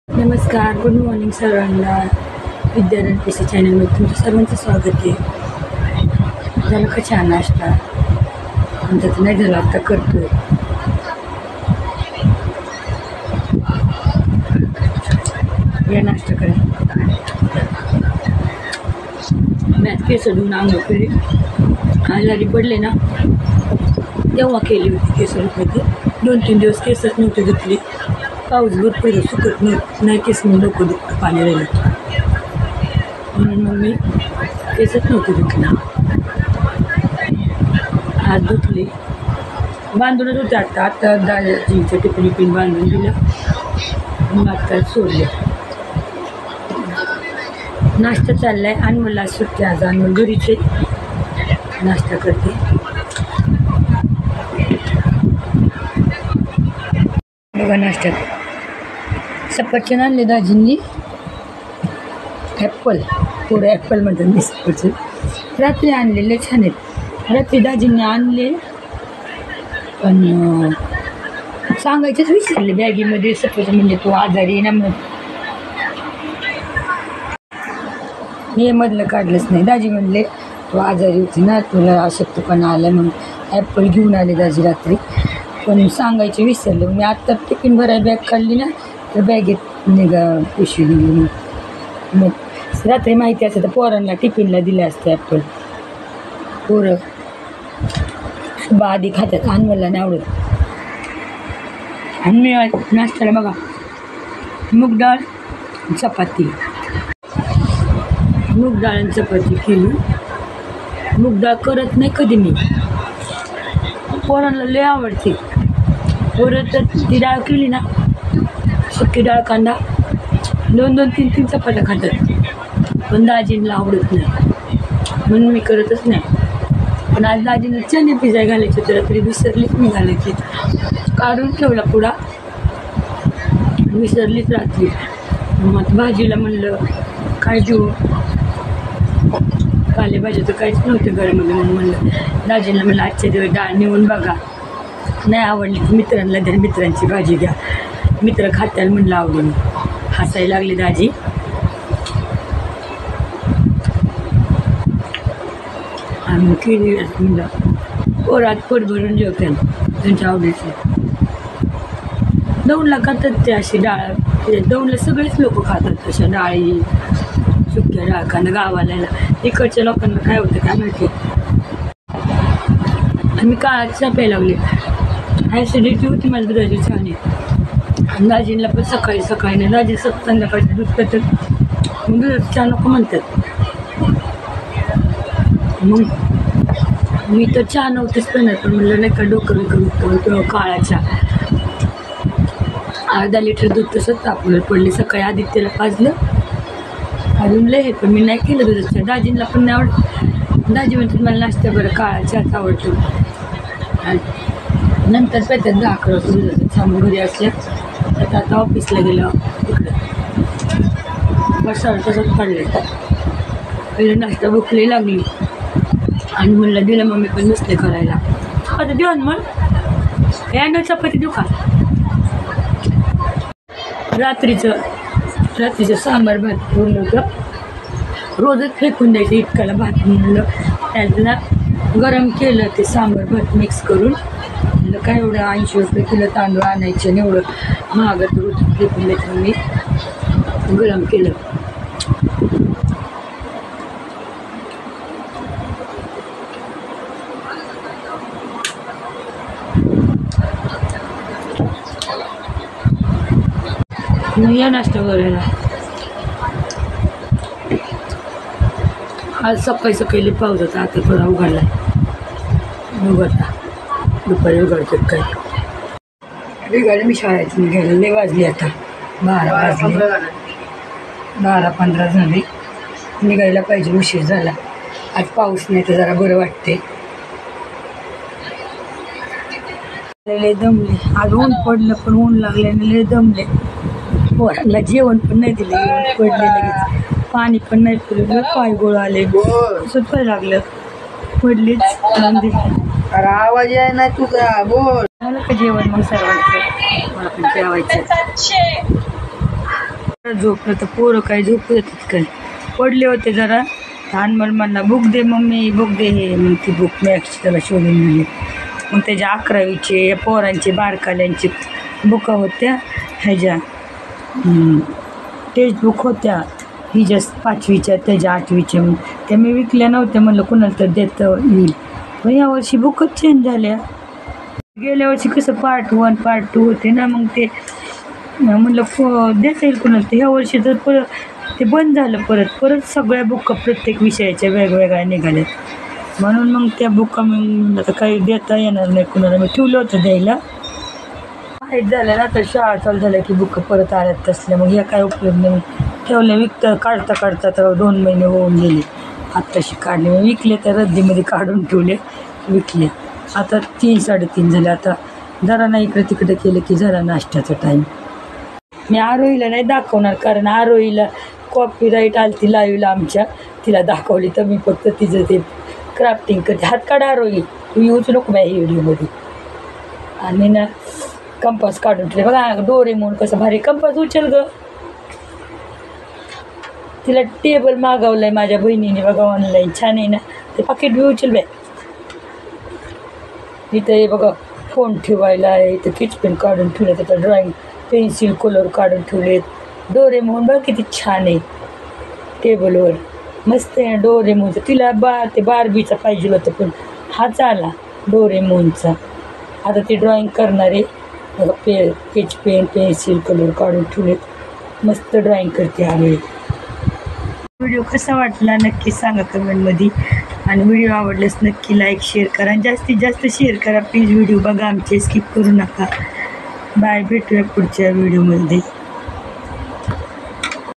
नमस्कार, good morning सर्वांना. Vidyaranya PC चॅनलमध्ये तुमचं सर्वांचं स्वागत आहे. झालं का छान नाश्ता? आमचा तर नाही झाला, आता करतोय. या नाश्ता करा. मी आज केस धुवून आंघोळ केली. आजारी पडले ना तेव्हा केली होती केस धुतली. 2-3 दिवस केसच नव्हती धुतली. पाऊस भरपूर सुकत नाही केस म्हणून डोकं दुखतं पाणी राहिलं म्हणून मग मी केसच नव्हती धुतली. आज धुतली, बांधूनच होते. आता दाजींचं टिफिन बांधून दिलं, मग आता सोडले. नाश्ता चाललाय आणि मला सुट्टी आज आणि घरीचे नाश्ता करते. बघा नाश्त्यात सफरचंद आणले दाजींनी. ॲप्पल, थोडं ॲप्पल म्हणतात मी सफरचंद रात्री आणलेले छान आहेत. रात्री दाजींनी आणले पण सांगायचंच विसरले बॅगीमध्ये सफरचंद म्हणजे तो आजारी ना म्हणून मी मधलं काढलंच नाही. दाजी म्हणले तो आजारी होती ना, तुला अशक्तपणा आला म्हणून ॲप्पल घेऊन आले दाजी रात्री, पण सांगायचे विसरले. मी आत्ता टिफिन भरायला बॅग काढली ना तर बॅगेत निघा पिशवी निघली. मग रात्री माहिती असतं तर पोरांना टिफिनला दिले असते ॲप्पल. पोरं सुबा आधी खातात आणि मला नाही आवडत. आणि मी नाश्त्याला बघा मूग डाळ चपाती, मूग डाळ आणि चपाती केली. मूग डाळ करत नाही कधी मी, पोरांना लय आवडते. पोरं तर ती डाळ केली ना, सुकी डाळ कांदा 2-3 चपात्या खातात, पण दाजींना आवडत नाही म्हणून मी करतच नाही. पण आज दाजींना चणे भिजाय घालायचे होते, रात्री विसरलीच मी घालायची. काढून ठेवला पुडा, विसरलीच रात्री. मग भाजीला म्हणलं काय देऊ, पालेभाज्या तर काहीच नव्हते घरामध्ये, म्हणून म्हणलं दाजींना म्हणलं आजच्या दिवस डाळ नेऊन बघा, नाही आवडली तर मित्रांना द्या, मित्रांची भाजी घ्या, मित्र खात्याला म्हणलं आवडून. हसायला लागले दाजी. आम्ही केली म्हणलं पोरात पोट भरून जेवते त्यांच्या आवडीचे. दौंडला खातात ते अशी डाळ, दौंडला सगळेच लोक खातात तशा डाळी, सुक्या डाळ कांदा. गावाला इकडच्या लोकांना काय होतं काय माहिती. आम्ही काळात चहा प्यायला लागले. ॲसिडिटी होती मला दुधाची चहाने. दाजींना पण सकाळी नाही, दाजी संध्याकाळी दूध पितात, मग दुधाची चहा नको म्हणतात. मग मी तर चहा नव्हतीच पिणार, पण म्हणलं नाही का डोकं किंवा काळा चहा. अर्धा लिटर दूध तसंच तापवलं पडले. सकाळी आदित्यला पाजलं, अजून लय, पण मी नाही केलं दुधाचं. दाजींना पण नाही आवडत. दाजी म्हणतात मला नाश्ता बरं काळा चहाच आवडतो. नंतर पेतात 10-11 वाजता दुधाचं चहा. मग घरी असल्या आता ऑफिसला गेलं तिकडं बसावं तसंच पडलं. पहिलं नाश्ता भूकली लागली आणि म्हणलं दिलं मम्मी पण नसले करायला. आता देऊ ना मग या चपाती देऊ का. रात्रीचं सांबार भात उरलं होतं, रोजच फेकून द्यायचं इतकाला भात. म्हणलं त्याला गरम केलं ते सांबार भात मिक्स करून. म्हणलं काय एवढं 80 रुपये किलो तांदूळ आणायचे आणि एवढं महागात रोज फेकून द्यायचं. मी गरम केलं. या नाश्ता करायला. आज सकाळी पाऊस होता, आता थोडा उघडला. उघडता दुपारी उघडतात काय बिघाडलं. मी शाळेत निघायला लय वाजली, आता 12 वाजले, 12-15 झाले. निघायला पाहिजे, उशीर झाला. आज पाऊस नाही तर जरा बरं वाटते. लय दमले आज, ऊन पडलं पण ऊन लागल्याने लय दमले. पोरांना जेवण पण नाही दिलं, ऊन पडले लगेच. पाणी पण नाही पिलं, पाय गोळ आले, सुद्धा लागलं, पडलीच. आवाज आहे ना तुझा, बोल. झालं का जेवण मग सर्वांचं? मला पण जेवायचं. झोपलं तर पोरं काय झोपू देतात काय. पडले होते जरा. अनमोल म्हणला बुक दे मम्मी बुक दे. हे मग ती बुक मॅक्स त्याला शोधून दिली. मग त्याच्या 11वीचे पोरांचे बारकाल्यांचे बुका होत्या. ह्याच्या टेक्स्ट बुक होत्या हिच्या 5वीच्या त्याच्या 8वीच्या. मग त्या मी विकल्या नव्हत्या. म्हणलं कुणाला तर देतं येईल. पण यावर्षी बुकच चेंज झाल्या. गेल्या वर्षी कसं पार्ट 1 पार्ट 2 होते ना. मग ते म्हणलं देता येईल कुणाला. तर ह्या वर्षी तर परत ते बंद झालं. परत सगळ्या बुका प्रत्येक विषयाच्या वेगवेगळ्या निघाल्यात. म्हणून मग त्या बुका मी आता काही देता येणार नाही कुणाला. मी ठेवलं होतं द्यायला. माहीत झालं ना तर शाळा चालू झाल्या की बुक परत आल्यात तसल्या. मग ह्या काय उपयोग नाही. ठेवल्या विकता काढता तर 2 महिने होऊन गेले. आत्ताशी काढले. मी विकले तर रद्दीमध्ये काढून ठेवले विकले. आता 3-3:30 झाले. आता जरा नाही इकडे तिकडे केलं की जरा नाश्त्याचा टाईम. मी आरोहीला नाही दाखवणार कारण आरोहीला कॉपीराईट आली ती लाईव्हला आमच्या. तिला दाखवली तर मी फक्त तिचं ते क्राफ्टिंग करते. हात काढा आरोही तू येऊच नको बाई व्हिडिओमध्ये. आणि ना कंपास काढून ठेवले बघा. डोरेमोन कसं भारी कंपास उचल ग. तिला टेबल मागवलं आहे माझ्या बहिणीने बघा ऑनलाईन. छान आहे ना ते. पाकिट बी उचल बाय. इथं हे बघा फोन ठेवायला आहे. इथं किचपेन काढून ठेवलं. त्याचा ड्रॉइंग पेन्सिल कलर काढून ठेवलेत. डोरेमोन बघ किती छान आहे टेबलवर. मस्त आहे डोरेमोनचं. तिला ते बार्बीचा पाहिजे होतं पण हाच आला डोरेमोनचा. आता ती ड्रॉइंग करणार आहे बघा. स्केच पेन पेन्सिल कलर काढून ठेवलेत. मस्त ड्रॉइंग करते हवे. व्हिडिओ कसा वाटला नक्की सांगा कमेंटमध्ये. आणि व्हिडिओ आवडल्यास नक्की लाईक शेअर करा. आणि जास्तीत जास्त शेअर करा प्लीज. व्हिडिओ बघा आमचे स्किप करू नका. बाय. भेटूया पुढच्या व्हिडिओमध्ये.